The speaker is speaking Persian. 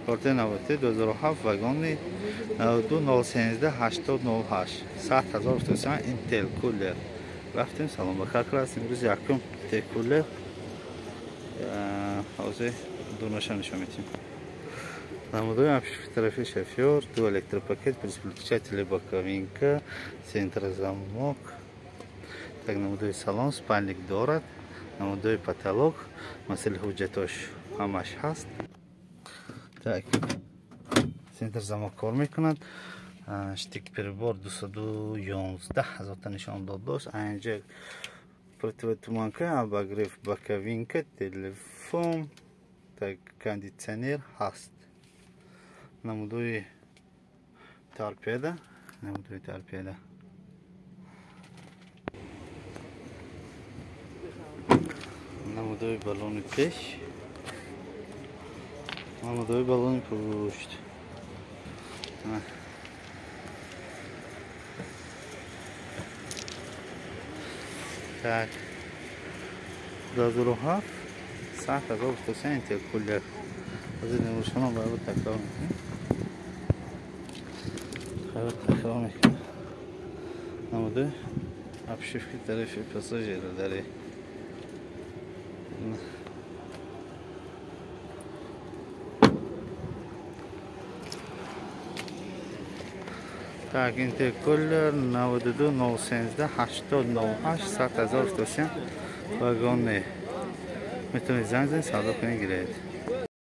کارت 93 2007 واگن 92 013 8008 100,000 تومان اینتل کولر. رفتیم سلام بکر کردیم. امروز یکم تی کولر حوزه دوناشان نشون میدیم. نمودوی ابش طرفی شفیور دو الکتروپاکت приспособление боковинка центр замок. Так نمودوی салон спальник دارد. نمودوی потолок مسئله حجتاش همش هست. так центр замок کار میکند. штик перебор 211 حضرت نشان داد داشت. اینجا противотуманка обогрев боковинка телефон так кондиционер هست. نمودوی تارپیده نمودوی بالون پیش نمودوی بالون پشت так 2007 100,000 تومان اینتل کولر. از این نمودشون هم باید تکرار میکنم. نموده ابشیفی طرفی پاساژیر داره. так اینتل کولر 92 013 8098 100,000 تومان واگن. میتونید زنگ زنید سودا کنید گیرید.